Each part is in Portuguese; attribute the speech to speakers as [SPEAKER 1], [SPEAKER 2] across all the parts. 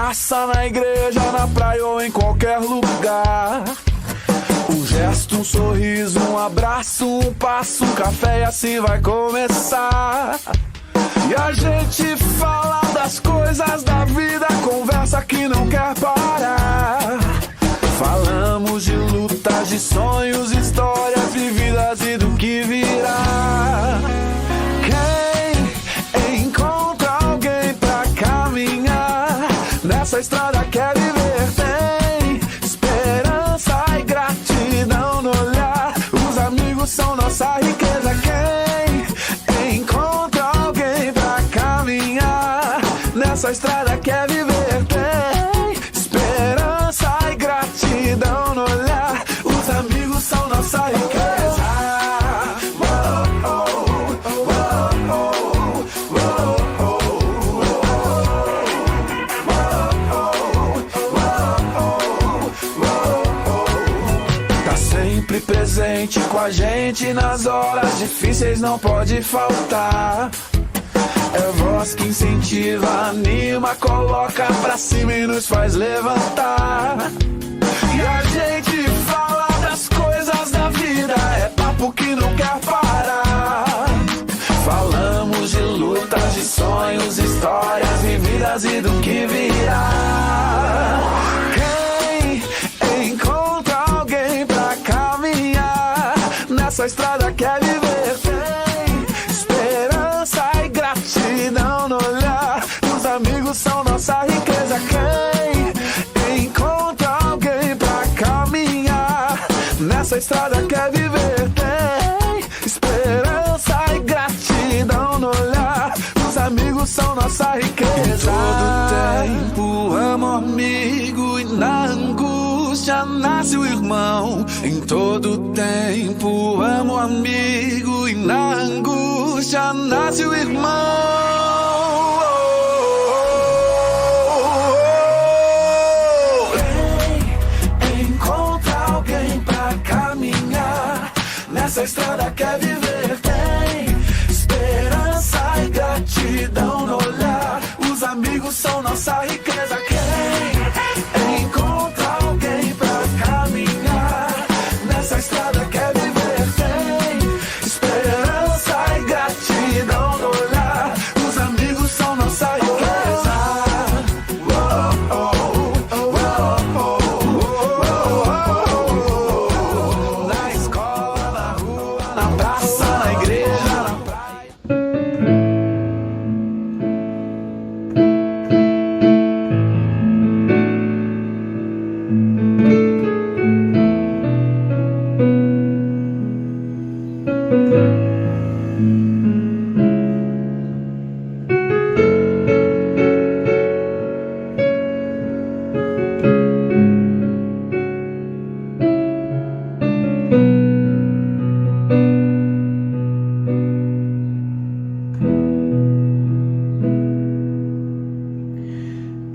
[SPEAKER 1] praça, na igreja, na praia ou em qualquer lugar. Um gesto, um sorriso, um abraço, um passo, um café e assim vai começar. E a gente fala das coisas da vida, conversa que não quer parar. Falamos de lutas, de sonhos, histórias vividas e do que virá. Quem encontra alguém pra caminhar nessa estrada quer viver, tem esperança e gratidão no olhar. Os amigos são nossa riqueza. Quem encontra alguém pra caminhar nessa estrada quer viver, tem esperança e gratidão no olhar. Os amigos são nossa riqueza. Tá sempre presente com a gente nas horas difíceis, não pode faltar. É voz que incentiva, anima, coloca pra cima e nos faz levantar. E a gente fala das coisas da vida, é papo que não quer parar. Falamos de lutas, de sonhos, histórias vividas e do que virá. Quem encontra alguém pra caminhar nessa estrada quer viver, tem esperança e gratidão no olhar. Os amigos são nossa riqueza. Quem encontra alguém pra caminhar nessa estrada quer viver, tem esperança e gratidão no olhar. Os amigos são nossa riqueza. Em todo tempo amo amigo e na angústia nasce o irmão. Em todo tempo amo amigo e na angústia nasce o irmão. Quem encontra alguém pra caminhar nessa estrada quer viver, tem esperança e gratidão no olhar. Os amigos são nossa riqueza. Quem encontra alguém pra caminhar nessa estrada quer viver, tem esperança e gratidão no olhar. Os amigos são nossa riqueza. Na escola, na rua, na praça, na igreja, na praia.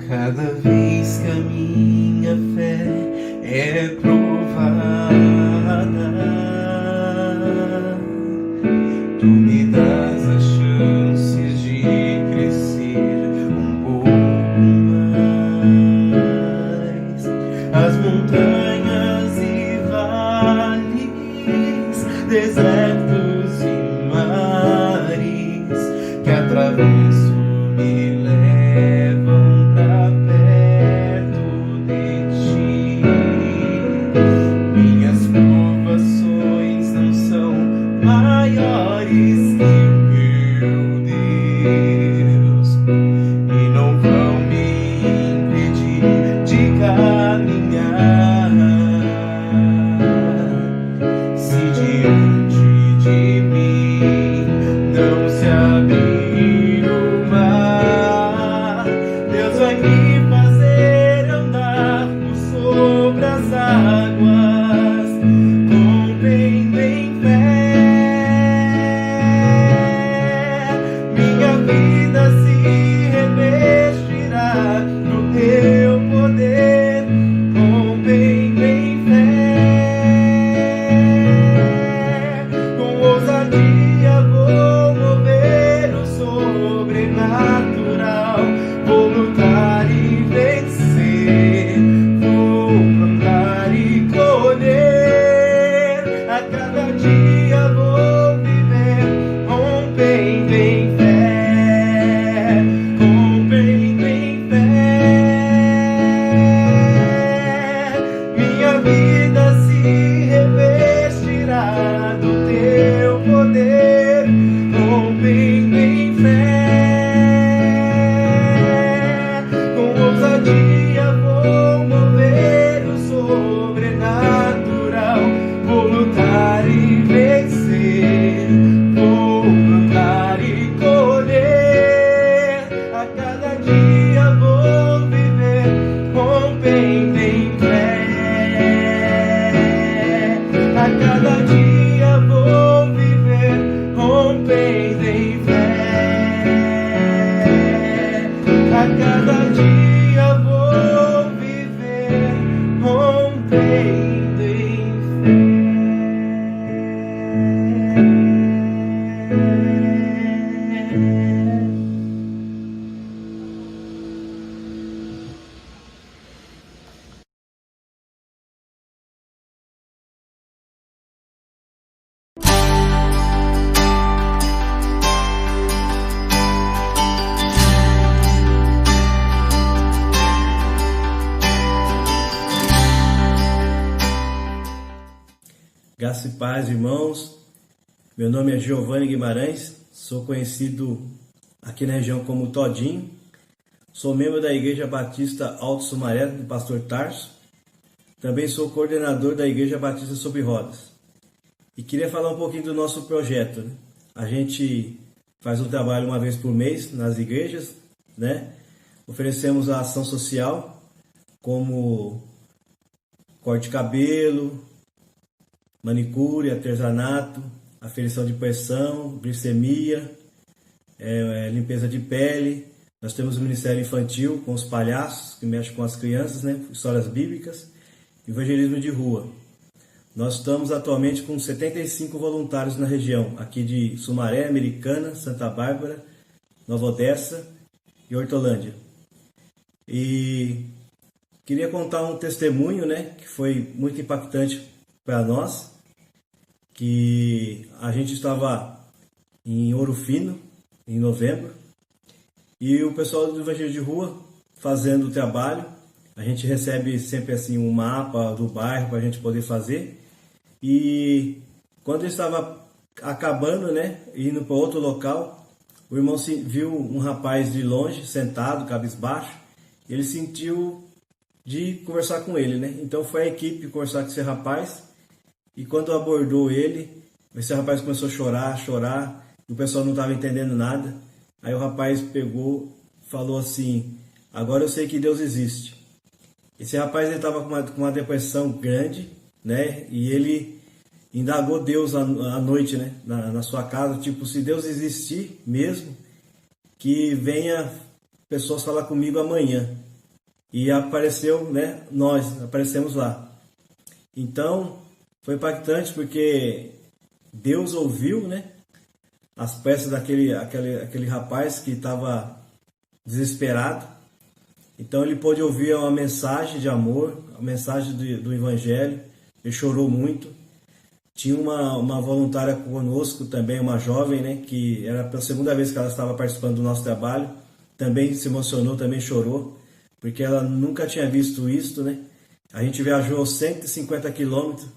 [SPEAKER 2] Cada vez que a minha fé é provada, tu me das as chances de crescer um pouco mais. As montanhas e vales, desertos e mares que atravesso me levam pra perto de ti. Minhas provações
[SPEAKER 3] Graça e paz, irmãos. Meu nome é Giovanni Guimarães, sou conhecido aqui na região como Todinho. Sou membro da Igreja Batista Alto Sumaré, do pastor Tarso. Também sou coordenador da Igreja Batista Sobre Rodas. E queria falar um pouquinho do nosso projeto, né? A gente faz um trabalho uma vez por mês nas igrejas, né? Oferecemos a ação social, como corte de cabelo, manicure, artesanato, aferição de pressão, glicemia, limpeza de pele. Nós temos o Ministério Infantil com os palhaços, que mexem com as crianças, né? Histórias bíblicas, evangelismo de rua. Nós estamos atualmente com 75 voluntários na região, aqui de Sumaré, Americana, Santa Bárbara, Nova Odessa e Hortolândia. E queria contar um testemunho, né, que foi muito impactante para nós, que a gente estava em Ouro Fino, em novembro, e o pessoal do Evangelho de Rua fazendo o trabalho. A gente recebe sempre assim um mapa do bairro para a gente poder fazer. E quando estava acabando, né, indo para outro local, o irmão viu um rapaz de longe, sentado, cabisbaixo. Ele sentiu de conversar com ele, né? Então foi a equipe conversar com esse rapaz. E quando abordou ele, esse rapaz começou a chorar. E o pessoal não estava entendendo nada. Aí o rapaz pegou, falou assim: agora eu sei que Deus existe. Esse rapaz estava com uma depressão grande, né? E ele indagou Deus à noite, né? Na sua casa, tipo, se Deus existir mesmo, que venha pessoas falar comigo amanhã. E apareceu, né? Nós aparecemos lá. Então foi impactante porque Deus ouviu, né, as preces daquele rapaz que estava desesperado. Então ele pôde ouvir uma mensagem de amor, a mensagem do Evangelho. Ele chorou muito. Tinha uma voluntária conosco também, uma jovem, né, que era pela segunda vez que ela estava participando do nosso trabalho. Também se emocionou, também chorou, porque ela nunca tinha visto isso, né? A gente viajou 150 quilômetros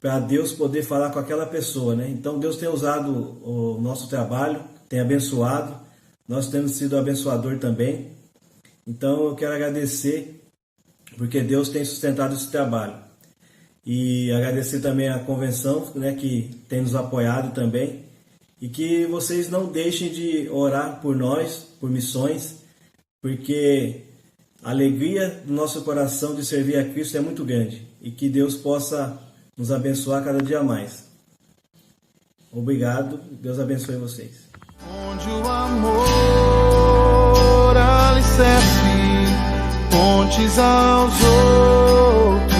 [SPEAKER 3] para Deus poder falar com aquela pessoa, né? Então Deus tem usado o nosso trabalho, tem abençoado, nós temos sido abençoador também. Então eu quero agradecer, porque Deus tem sustentado esse trabalho. E agradecer também a convenção, né, que tem nos apoiado também. E que vocês não deixem de orar por nós, por missões, porque a alegria do nosso coração de servir a Cristo é muito grande. E que Deus possa nos abençoar cada dia mais. Obrigado, Deus abençoe vocês.
[SPEAKER 1] Onde o amor alicerce pontes aos outros.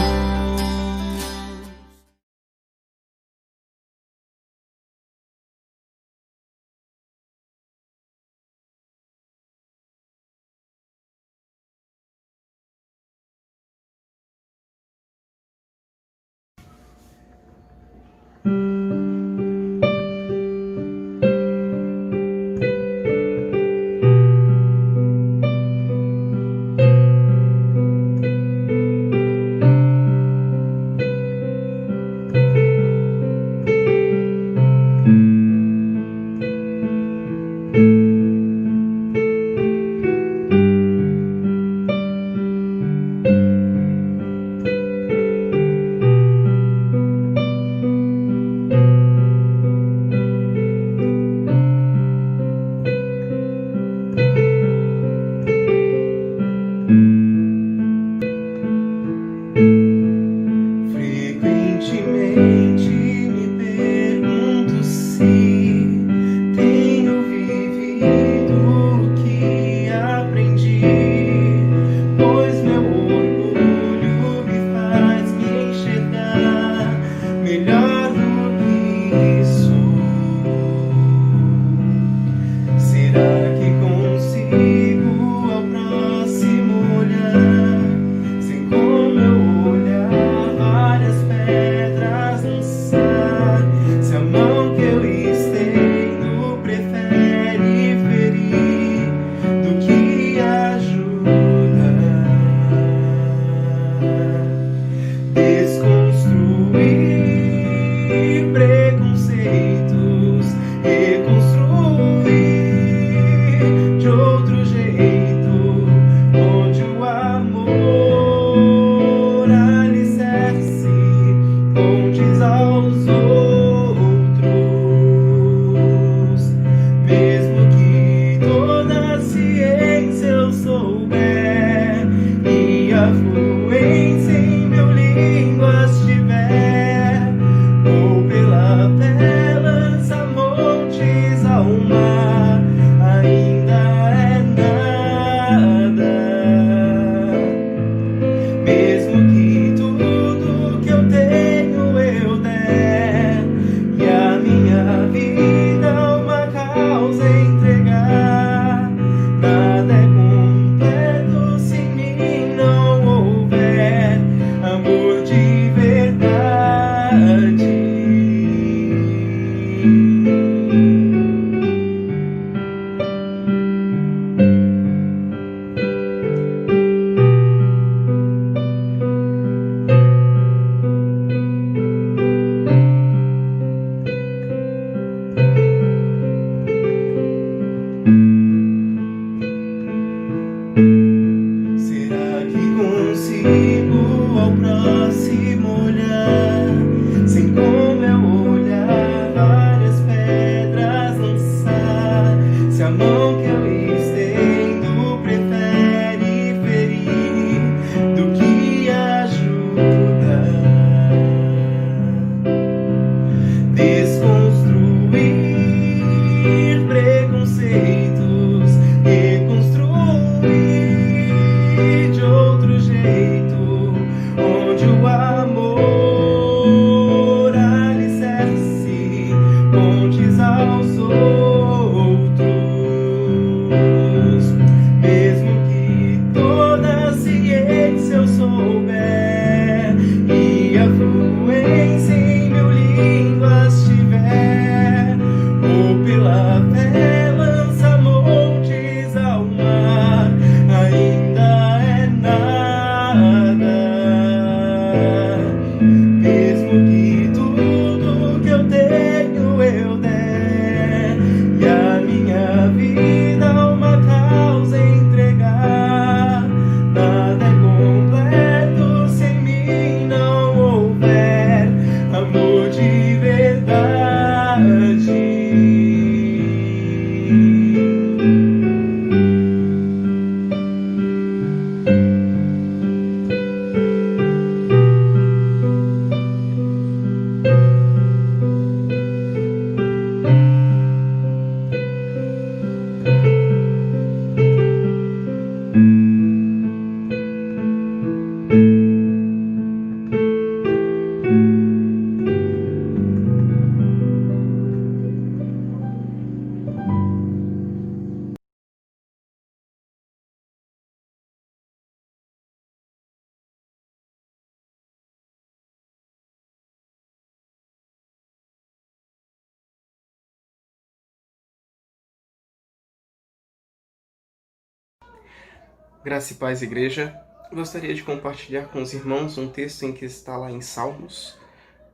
[SPEAKER 2] Graça e paz, igreja. Gostaria de compartilhar com os irmãos um texto em que está lá em Salmos,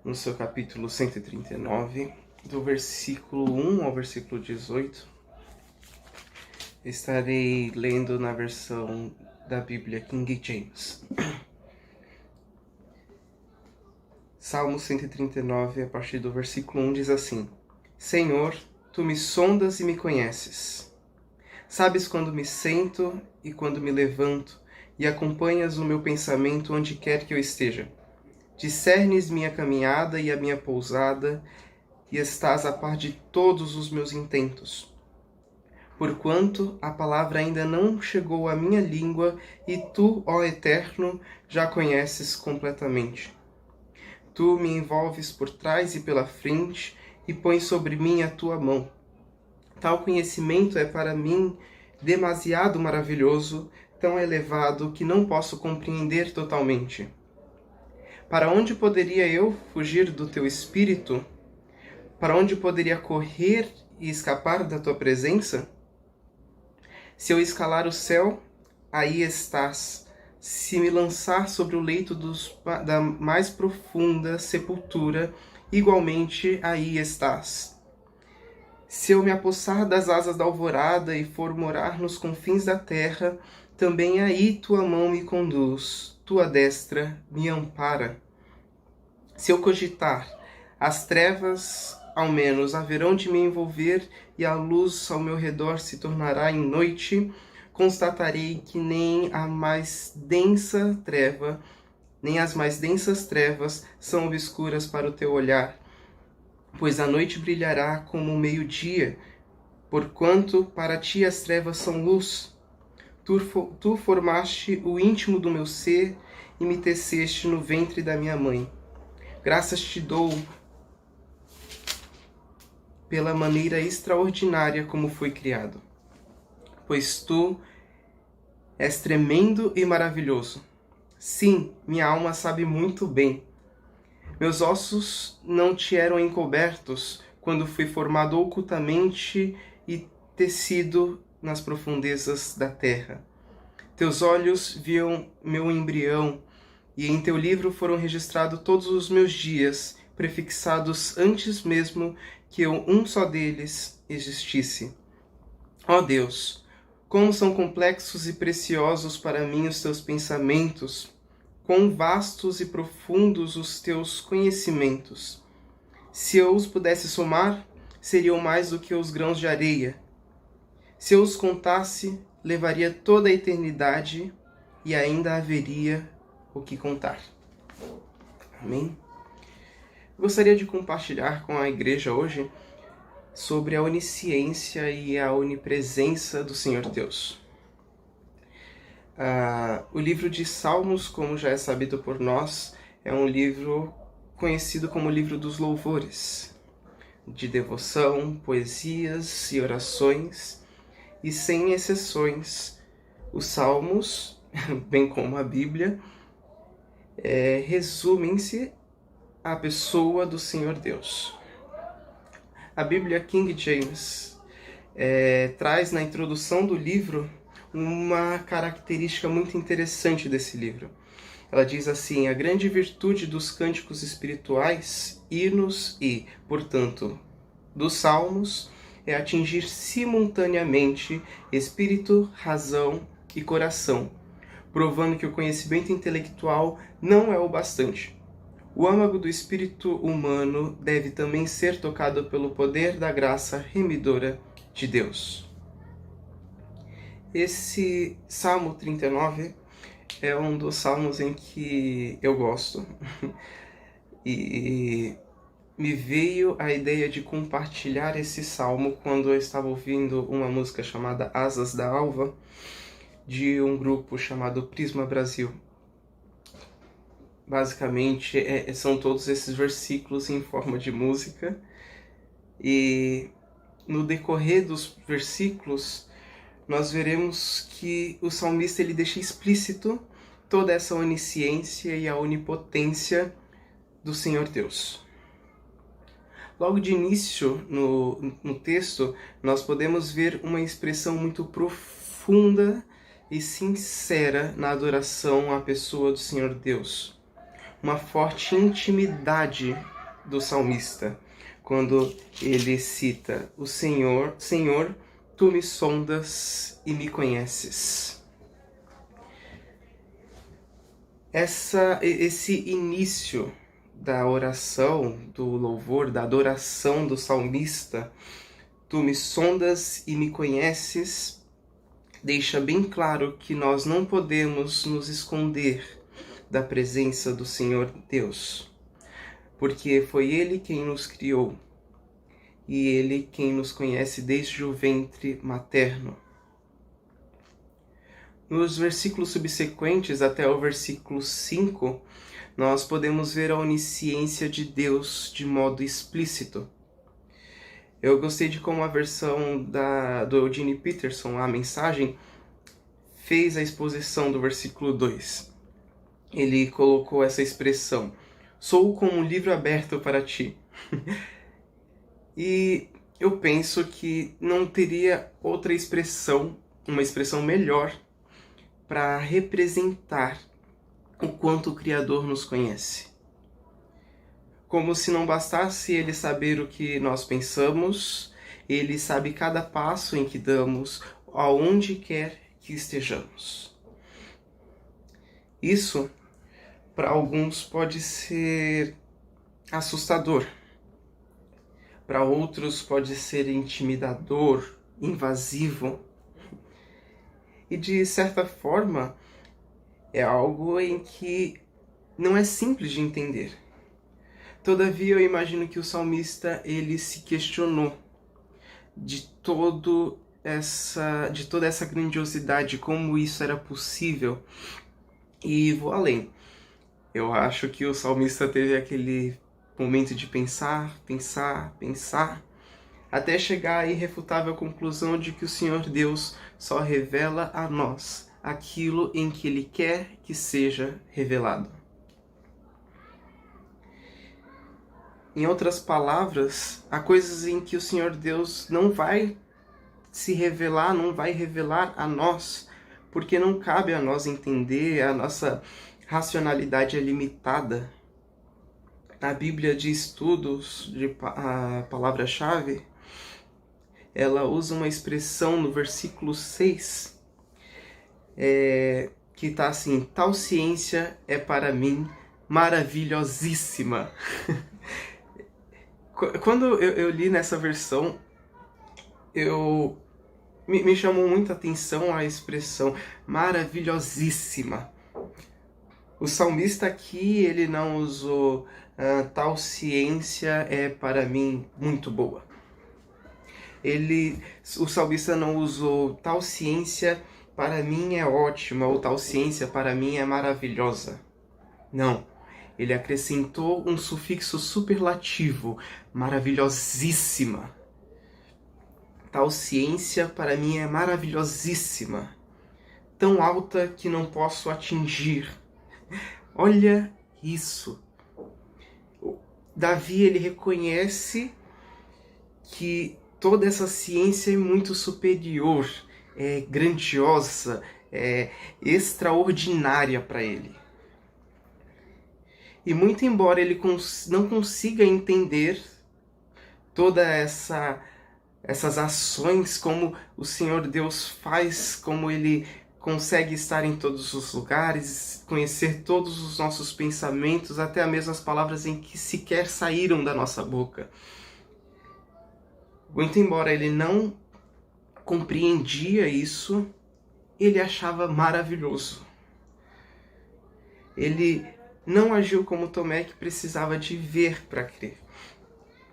[SPEAKER 2] no seu capítulo 139, do versículo 1 ao versículo 18. Estarei lendo na versão da Bíblia King James. Salmo 139, a partir do versículo 1, diz assim: Senhor, tu me sondas e me conheces. Sabes quando me sento e quando me levanto, e acompanhas o meu pensamento onde quer que eu esteja. Discernes minha caminhada e a minha pousada, e estás a par de todos os meus intentos. Porquanto a palavra ainda não chegou à minha língua, e tu, ó Eterno, já conheces completamente. Tu me envolves por trás e pela frente, e pões sobre mim a tua mão. Tal conhecimento é para mim demasiado maravilhoso, tão elevado que não posso compreender totalmente. Para onde poderia eu fugir do teu espírito? Para onde poderia correr e escapar da tua presença? Se eu escalar o céu, aí estás. Se me lançar sobre o leito da mais profunda sepultura, igualmente aí estás. Se eu me apossar das asas da alvorada e for morar nos confins da terra, também aí tua mão me conduz, tua destra me ampara. Se eu cogitar, as trevas ao menos haverão de me envolver e a luz ao meu redor se tornará em noite, constatarei que nem as mais densas trevas são obscuras para o teu olhar, pois a noite brilhará como o meio-dia, porquanto para ti as trevas são luz. Tu formaste o íntimo do meu ser e me teceste no ventre da minha mãe. Graças te dou pela maneira extraordinária como fui criado, pois tu és tremendo e maravilhoso. Sim, minha alma sabe muito bem. Meus ossos não te eram encobertos quando fui formado ocultamente e tecido nas profundezas da terra. Teus olhos viam meu embrião, e em teu livro foram registrados todos os meus dias, prefixados antes mesmo que um só deles existisse. Ó Deus, como são complexos e preciosos para mim os teus pensamentos, quão vastos e profundos os teus conhecimentos. Se eu os pudesse somar, seriam mais do que os grãos de areia. Se eu os contasse, levaria toda a eternidade e ainda haveria o que contar. Amém? Gostaria de compartilhar com a igreja hoje sobre a onisciência e a onipresença do Senhor Deus. O livro de Salmos, como já é sabido por nós, é um livro conhecido como o livro dos louvores, de devoção, poesias e orações, e sem exceções, os Salmos, bem como a Bíblia, resumem-se à pessoa do Senhor Deus. A Bíblia King James traz na introdução do livro uma característica muito interessante desse livro. Ela diz assim: a grande virtude dos cânticos espirituais, hinos e, portanto, dos salmos é atingir simultaneamente espírito, razão e coração, provando que o conhecimento intelectual não é o bastante. O âmago do espírito humano deve também ser tocado pelo poder da graça remidora de Deus. Esse Salmo 39 é um dos salmos em que eu gosto e me veio a ideia de compartilhar esse salmo quando eu estava ouvindo uma música chamada Asas da Alva, de um grupo chamado Prisma Brasil. basicamente são todos esses versículos em forma de música, e no decorrer dos versículos nós veremos que o salmista ele deixa explícito toda essa onisciência e a onipotência do Senhor Deus. Logo de início no texto, nós podemos ver uma expressão muito profunda e sincera na adoração à pessoa do Senhor Deus. Uma forte intimidade do salmista, quando ele cita o Senhor, Senhor, tu me sondas e me conheces. Esse início da oração, do louvor, da adoração do salmista, tu me sondas e me conheces, deixa bem claro que nós não podemos nos esconder da presença do Senhor Deus, porque foi Ele quem nos criou e Ele quem nos conhece desde o ventre materno. Nos versículos subsequentes, até o versículo 5, nós podemos ver a onisciência de Deus de modo explícito. Eu gostei de como a versão do Eugene Peterson, a mensagem, fez a exposição do versículo 2. Ele colocou essa expressão, sou como um livro aberto para ti. E eu penso que não teria outra expressão, uma expressão melhor, para representar o quanto o Criador nos conhece. Como se não bastasse Ele saber o que nós pensamos, Ele sabe cada passo em que damos, aonde quer que estejamos. Isso, para alguns, pode ser assustador. Para outros, pode ser intimidador, invasivo. E, de certa forma, é algo em que não é simples de entender. Todavia, eu imagino que o salmista ele se questionou de toda essa grandiosidade, como isso era possível. E vou além. Eu acho que o salmista teve aquele momento de pensar, até chegar à irrefutável conclusão de que o Senhor Deus só revela a nós aquilo em que Ele quer que seja revelado. Em outras palavras, há coisas em que o Senhor Deus não vai se revelar, não vai revelar a nós, porque não cabe a nós entender, a nossa racionalidade é limitada. A Bíblia de Estudos, a palavra-chave, ela usa uma expressão no versículo 6, que está assim, tal ciência é para mim maravilhosíssima. Quando eu li nessa versão, me chamou muita atenção a expressão maravilhosíssima. O salmista aqui, ele não usou tal ciência é para mim muito boa. O salmista não usou tal ciência para mim é ótima ou tal ciência para mim é maravilhosa. Não. Ele acrescentou um sufixo superlativo, maravilhosíssima. Tal ciência para mim é maravilhosíssima, tão alta que não posso atingir. Olha isso. Davi, ele reconhece que toda essa ciência é muito superior, é grandiosa, é extraordinária para ele. E muito embora ele não consiga entender toda essas ações, como o Senhor Deus faz, como Ele consegue estar em todos os lugares, conhecer todos os nossos pensamentos, até mesmo as palavras em que sequer saíram da nossa boca. Muito embora ele não compreendia isso, ele achava maravilhoso. Ele não agiu como Tomé, que precisava de ver para crer.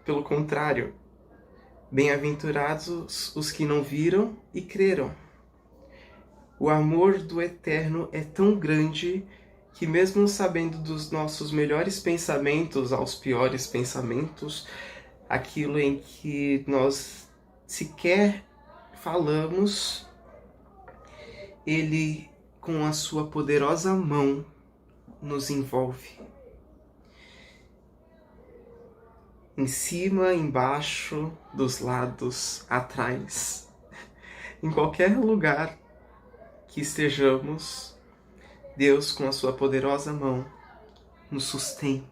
[SPEAKER 2] Pelo contrário, bem-aventurados os que não viram e creram. O amor do Eterno é tão grande que mesmo sabendo dos nossos melhores pensamentos aos piores pensamentos, aquilo em que nós sequer falamos, Ele, com a sua poderosa mão, nos envolve. Em cima, embaixo, dos lados, atrás. Em qualquer lugar que estejamos, Deus, com a sua poderosa mão, nos sustém.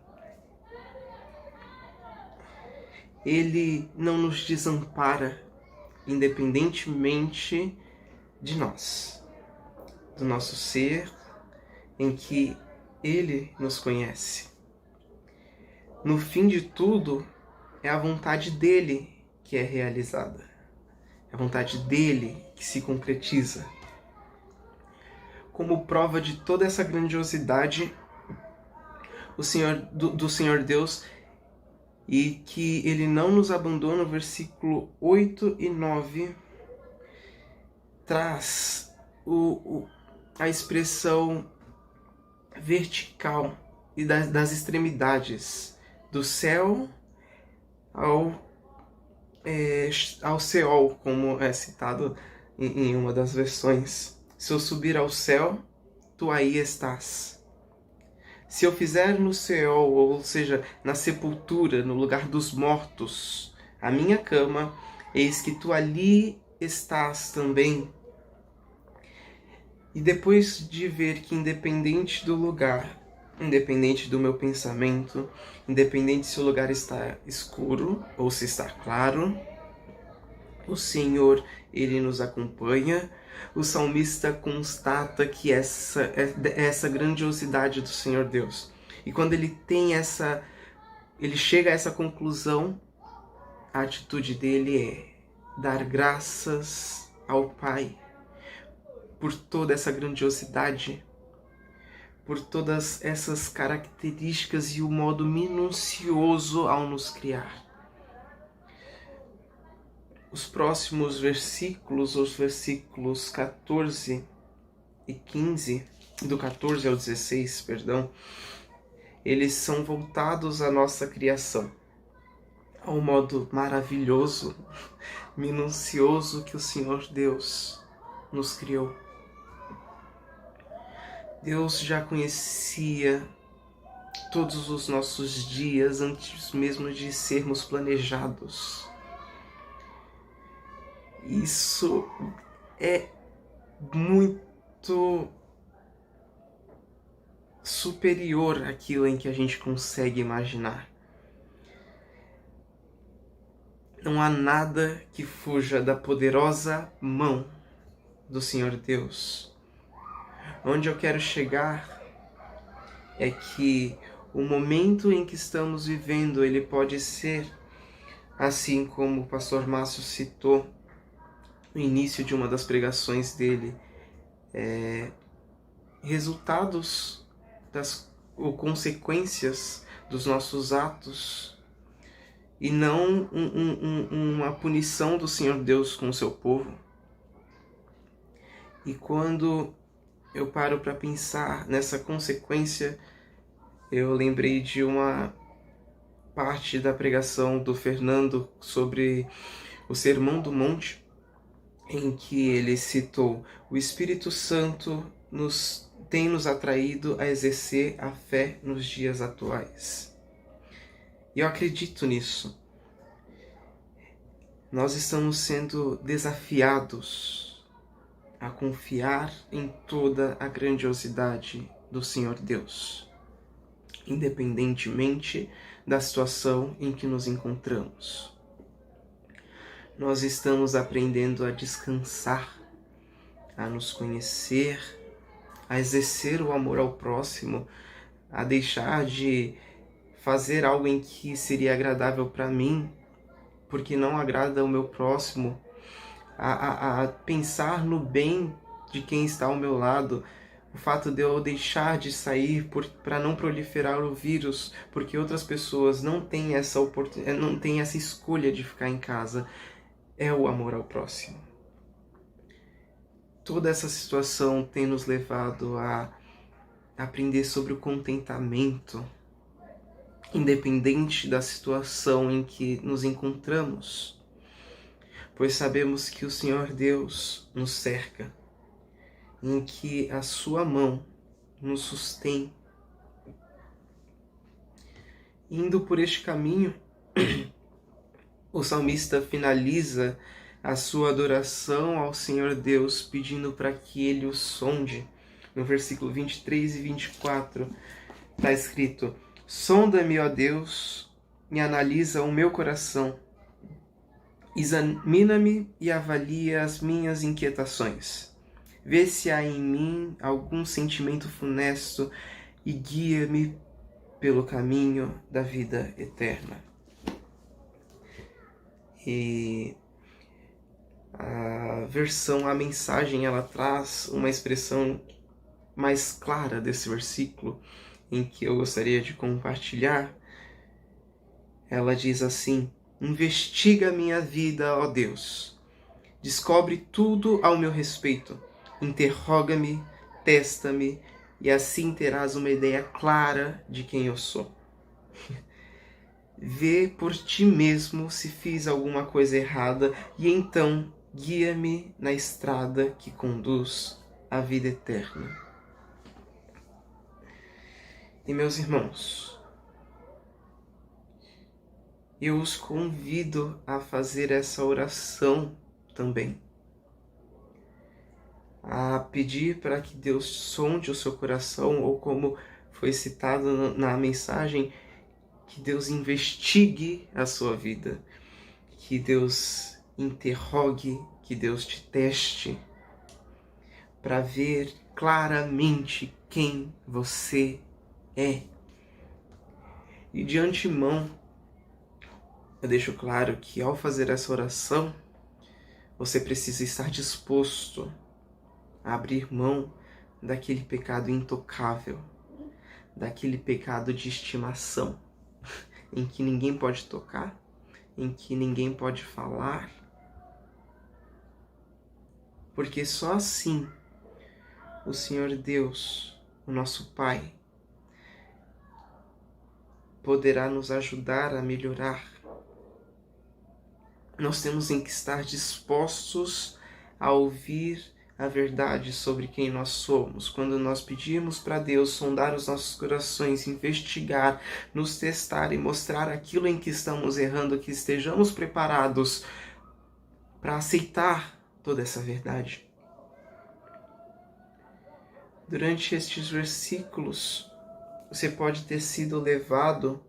[SPEAKER 2] Ele não nos desampara, independentemente de nós, do nosso ser, em que Ele nos conhece. No fim de tudo, é a vontade dEle que é realizada. É a vontade dEle que se concretiza. Como prova de toda essa grandiosidade do Senhor Deus, e que Ele não nos abandona, o versículo 8 e 9 traz a expressão vertical e das extremidades, do céu ao Seol, como é citado em uma das versões. Se eu subir ao céu, tu aí estás. Se eu fizer no Seol, ou seja, na sepultura, no lugar dos mortos, a minha cama, eis que tu ali estás também. E depois de ver que independente do lugar, independente do meu pensamento, independente se o lugar está escuro ou se está claro, o Senhor, Ele nos acompanha. O salmista constata que essa grandiosidade do Senhor Deus. E quando ele chega a essa conclusão, a atitude dele é dar graças ao Pai por toda essa grandiosidade, por todas essas características e o modo minucioso ao nos criar. Os próximos versículos, os versículos 14 e 15, do 14 ao 16, perdão, eles são voltados à nossa criação, ao modo maravilhoso, minucioso que o Senhor Deus nos criou. Deus já conhecia todos os nossos dias antes mesmo de sermos planejados. Isso é muito superior àquilo em que a gente consegue imaginar. Não há nada que fuja da poderosa mão do Senhor Deus. Onde eu quero chegar é que o momento em que estamos vivendo, ele pode ser, assim como o pastor Márcio citou no início de uma das pregações dele, resultados ou consequências dos nossos atos, e não uma punição do Senhor Deus com o seu povo. E quando eu paro para pensar nessa consequência, eu lembrei de uma parte da pregação do Fernando sobre o Sermão do Monte, em que ele citou: o Espírito Santo tem nos atraído a exercer a fé nos dias atuais. E eu acredito nisso. Nós estamos sendo desafiados a confiar em toda a grandiosidade do Senhor Deus, independentemente da situação em que nos encontramos. Nós estamos aprendendo a descansar, a nos conhecer, a exercer o amor ao próximo, a deixar de fazer algo em que seria agradável para mim, porque não agrada ao meu próximo, a pensar no bem de quem está ao meu lado. O fato de eu deixar de sair para não proliferar o vírus, porque outras pessoas não têm essa oportunidade, não têm essa escolha de ficar em casa, é o amor ao próximo. Toda essa situação tem nos levado a aprender sobre o contentamento, independente da situação em que nos encontramos, pois sabemos que o Senhor Deus nos cerca, em que a sua mão nos sustém. Indo por este caminho, o salmista finaliza a sua adoração ao Senhor Deus, pedindo para que ele o sonde. No versículo 23 e 24, está escrito: sonda-me, ó Deus, e analisa o meu coração. Examina-me e avalia as minhas inquietações. Vê se há em mim algum sentimento funesto e guia-me pelo caminho da vida eterna. E a mensagem, ela traz uma expressão mais clara desse versículo, em que eu gostaria de compartilhar. Ela diz assim: investiga a minha vida, ó Deus. Descobre tudo ao meu respeito. Interroga-me, testa-me, e assim terás uma ideia clara de quem eu sou. Vê por ti mesmo se fiz alguma coisa errada, e então guia-me na estrada que conduz à vida eterna. E meus irmãos, eu os convido a fazer essa oração também, a pedir para que Deus sonde o seu coração, ou como foi citado na mensagem, que Deus investigue a sua vida, que Deus interrogue, que Deus te teste, para ver claramente quem você é. E de antemão, eu deixo claro que ao fazer essa oração, você precisa estar disposto a abrir mão daquele pecado intocável, daquele pecado de estimação, em que ninguém pode tocar, em que ninguém pode falar, porque só assim o Senhor Deus, o nosso Pai, poderá nos ajudar a melhorar. Nós temos que estar dispostos a ouvir a verdade sobre quem nós somos. Quando nós pedimos para Deus sondar os nossos corações, investigar, nos testar e mostrar aquilo em que estamos errando, que estejamos preparados para aceitar toda essa verdade. Durante estes versículos, você pode ter sido levado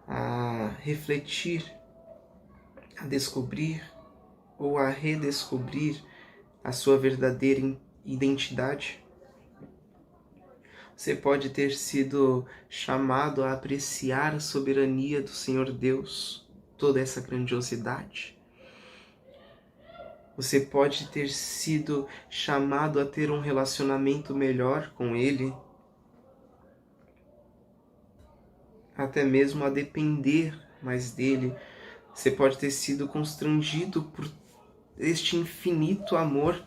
[SPEAKER 2] a refletir, a descobrir ou a redescobrir a sua verdadeira identidade. Você pode ter sido chamado a apreciar a soberania do Senhor Deus, toda essa grandiosidade. Você pode ter sido chamado a ter um relacionamento melhor com Ele, até mesmo a depender mais dele. Você pode ter sido constrangido por este infinito amor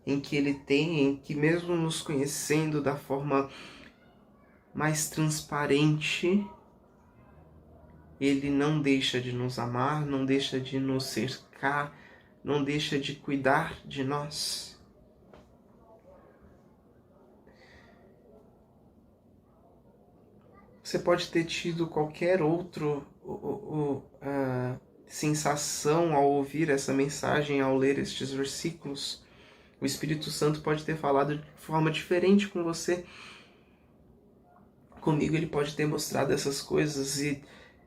[SPEAKER 2] em que Ele tem, em que mesmo nos conhecendo da forma mais transparente, Ele não deixa de nos amar, não deixa de nos cercar, não deixa de cuidar de nós. Você pode ter tido qualquer outra sensação ao ouvir essa mensagem, ao ler estes versículos. O Espírito Santo pode ter falado de forma diferente com você. Comigo ele pode ter mostrado essas coisas, e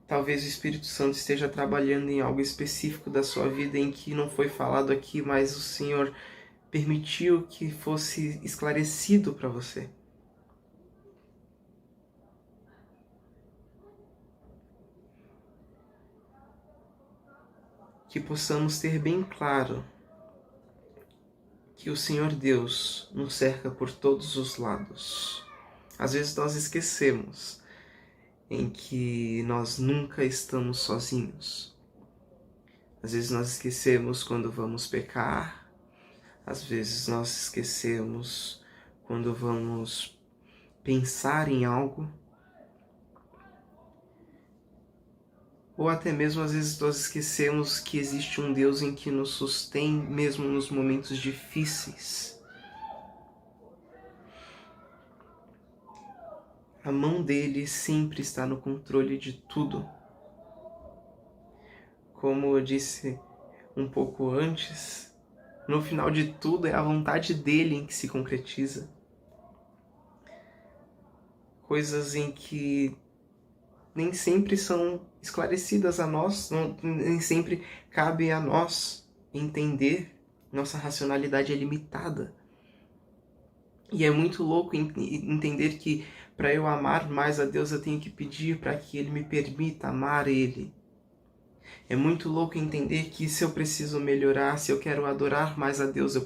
[SPEAKER 2] talvez o Espírito Santo esteja trabalhando em algo específico da sua vida em que não foi falado aqui, mas o Senhor permitiu que fosse esclarecido para você. Que possamos ter bem claro que o Senhor Deus nos cerca por todos os lados. Às vezes nós esquecemos em que nós nunca estamos sozinhos. Às vezes nós esquecemos quando vamos pecar. Às vezes nós esquecemos quando vamos pensar em algo, ou até mesmo às vezes nós esquecemos que existe um Deus em que nos sustém mesmo nos momentos difíceis. A mão dele sempre está no controle de tudo. Como eu disse um pouco antes, no final de tudo é a vontade dele em que se concretiza. Coisas em que nem sempre são esclarecidas a nós, nem sempre cabe a nós entender. Nossa racionalidade é limitada. E é muito louco entender que para eu amar mais a Deus eu tenho que pedir para que Ele me permita amar Ele. É muito louco entender que se eu preciso melhorar, se eu quero adorar mais a Deus, eu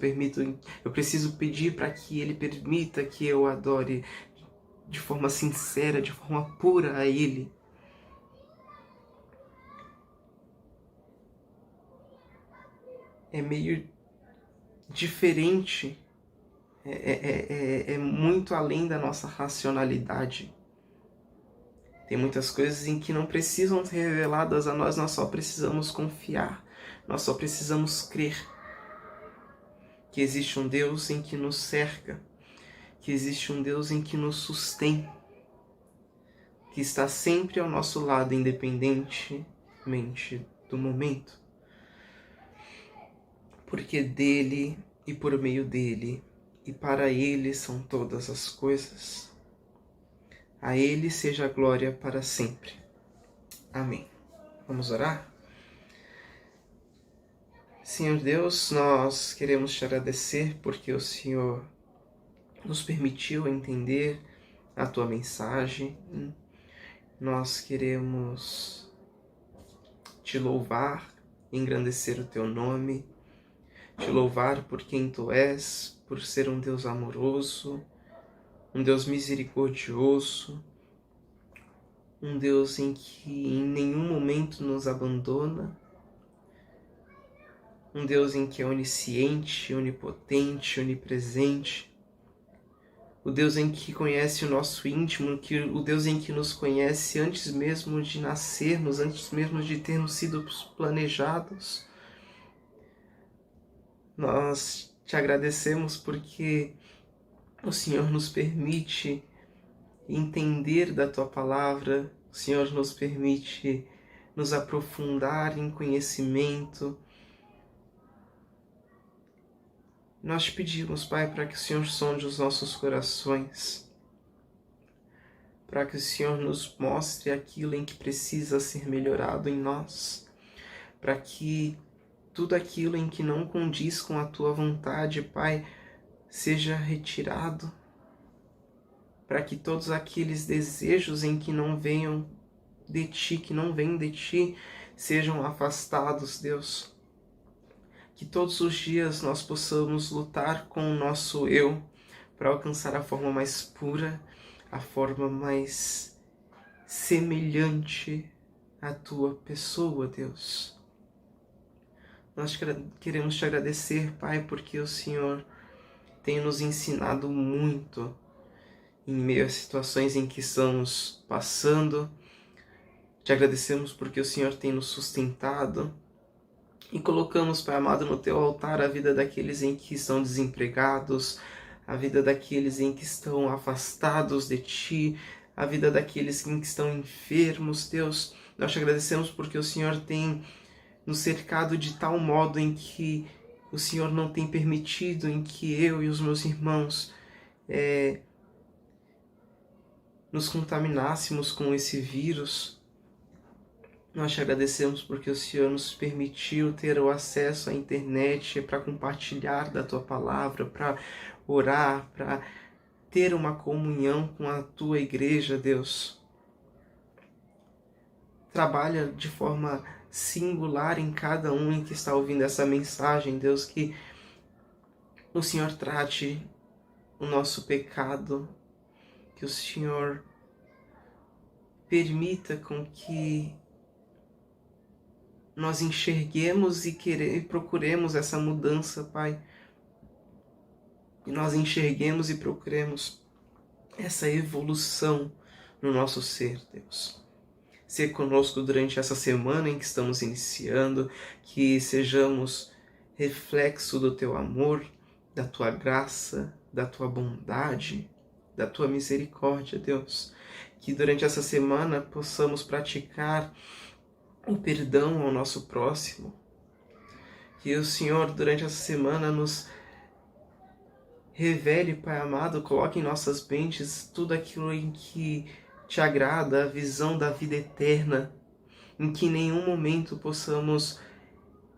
[SPEAKER 2] preciso pedir para que Ele permita que eu adore de forma sincera, de forma pura a Ele. É meio diferente, é muito além da nossa racionalidade. Tem muitas coisas em que não precisam ser reveladas a nós, nós só precisamos confiar, nós só precisamos crer que existe um Deus em que nos cerca, que existe um Deus em que nos sustém, que está sempre ao nosso lado, independentemente do momento. Porque dele e por meio dele e para ele são todas as coisas. A ele seja a glória para sempre. Amém. Vamos orar? Senhor Deus, nós queremos te agradecer porque o Senhor nos permitiu entender a tua mensagem. Nós queremos te louvar, engrandecer o teu nome, te louvar por quem tu és, por ser um Deus amoroso, um Deus misericordioso, um Deus em que em nenhum momento nos abandona, um Deus em que é onisciente, onipotente, onipresente, o Deus em que conhece o nosso íntimo, o Deus em que nos conhece antes mesmo de nascermos, antes mesmo de termos sido planejados. Nós te agradecemos porque o Senhor nos permite entender da tua palavra, o Senhor nos permite nos aprofundar em conhecimento. Nós te pedimos, Pai, para que o Senhor sonde os nossos corações, para que o Senhor nos mostre aquilo em que precisa ser melhorado em nós, para que tudo aquilo em que não condiz com a tua vontade, Pai, seja retirado, para que todos aqueles desejos em que não venham de ti, que não vêm de ti, sejam afastados, Deus. Que todos os dias nós possamos lutar com o nosso eu para alcançar a forma mais pura, a forma mais semelhante à tua pessoa, Deus. Nós queremos te agradecer, Pai, porque o Senhor tem nos ensinado muito em meio às situações em que estamos passando. Te agradecemos porque o Senhor tem nos sustentado e colocamos, Pai amado, no teu altar a vida daqueles em que estão desempregados, a vida daqueles em que estão afastados de ti, a vida daqueles em que estão enfermos, Deus. Nós te agradecemos porque o Senhor tem nos cercado de tal modo em que o Senhor não tem permitido em que eu e os meus irmãos nos contaminássemos com esse vírus. Nós te agradecemos porque o Senhor nos permitiu ter o acesso à internet para compartilhar da tua palavra, para orar, para ter uma comunhão com a tua igreja, Deus. Trabalha de forma singular em cada um em que está ouvindo essa mensagem, Deus, que o Senhor trate o nosso pecado, que o Senhor permita com que nós enxerguemos e procuremos essa mudança, Pai. e nós enxerguemos e procuremos essa evolução no nosso ser, Deus. Ser conosco durante essa semana em que estamos iniciando, que sejamos reflexo do Teu amor, da Tua graça, da Tua bondade, da Tua misericórdia, Deus. Que durante essa semana possamos praticar o perdão ao nosso próximo. Que o Senhor, durante essa semana, nos revele, Pai amado, coloque em nossas mentes tudo aquilo em que Te agrada, a visão da vida eterna, em que em nenhum momento possamos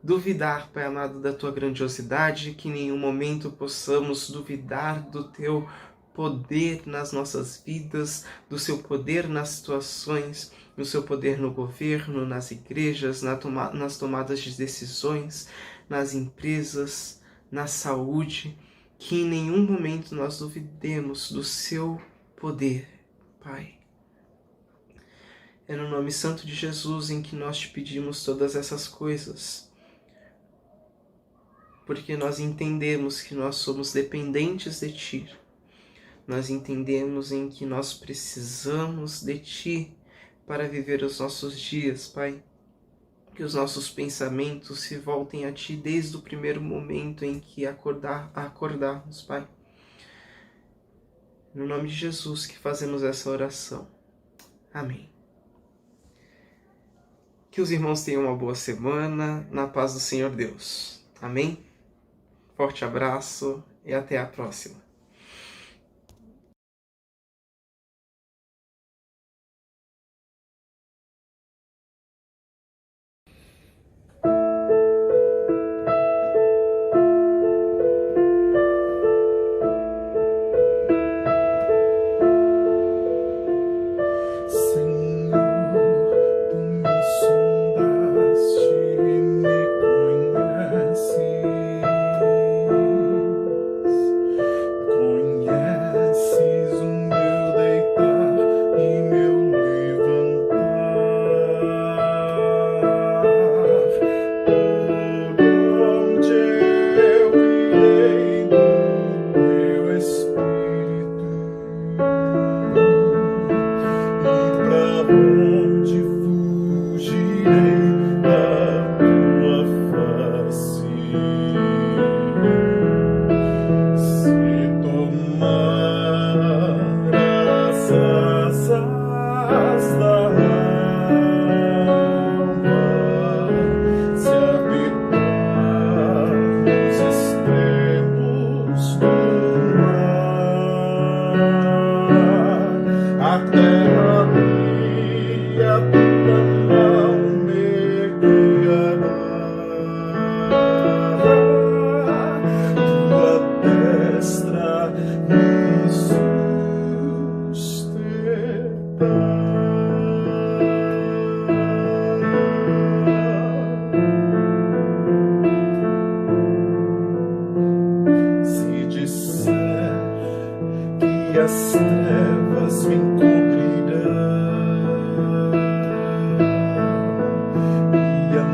[SPEAKER 2] duvidar, Pai amado, da Tua grandiosidade, que em nenhum momento possamos duvidar do Teu poder nas nossas vidas, do Seu poder nas situações, do Seu poder no governo, nas igrejas, nas tomadas de decisões, nas empresas, na saúde, que em nenhum momento nós duvidemos do Seu poder, Pai. É no nome santo de Jesus em que nós Te pedimos todas essas coisas, porque nós entendemos que nós somos dependentes de Ti. Nós entendemos em que nós precisamos de Ti para viver os nossos dias, Pai. Que os nossos pensamentos se voltem a Ti desde o primeiro momento em que acordarmos, Pai. No nome de Jesus que fazemos essa oração. Amém. Que os irmãos tenham uma boa semana, na paz do Senhor Deus. Amém? Forte abraço e até a próxima.
[SPEAKER 1] as trevas me encobrirão e a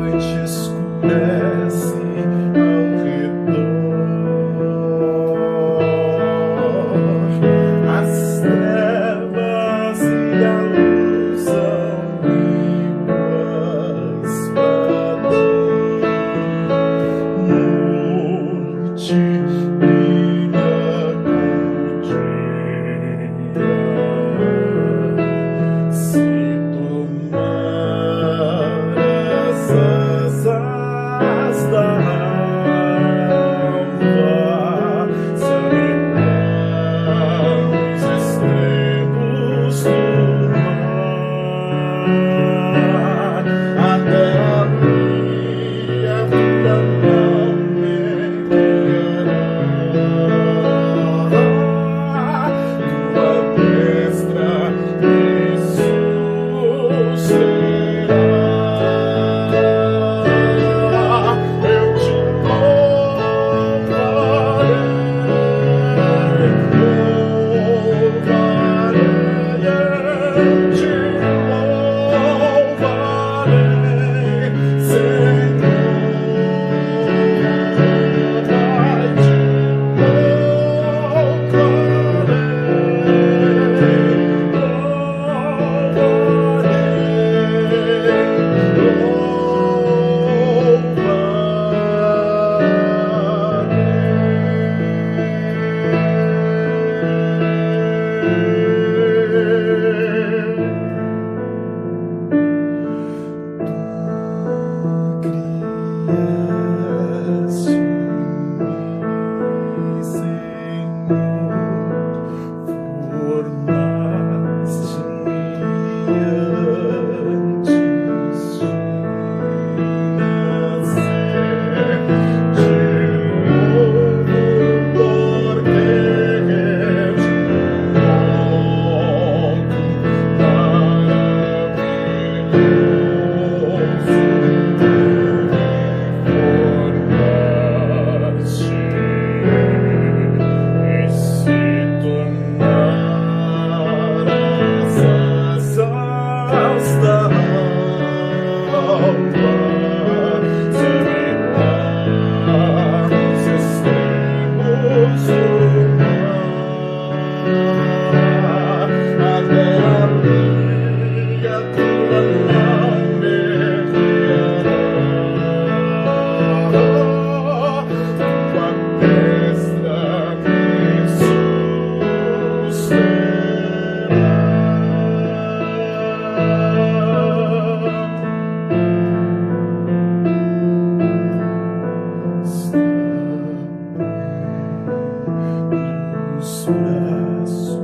[SPEAKER 1] noite escurece ao redor. As trevas e a luz são iguais para ti. Noite brilha por ti. braços.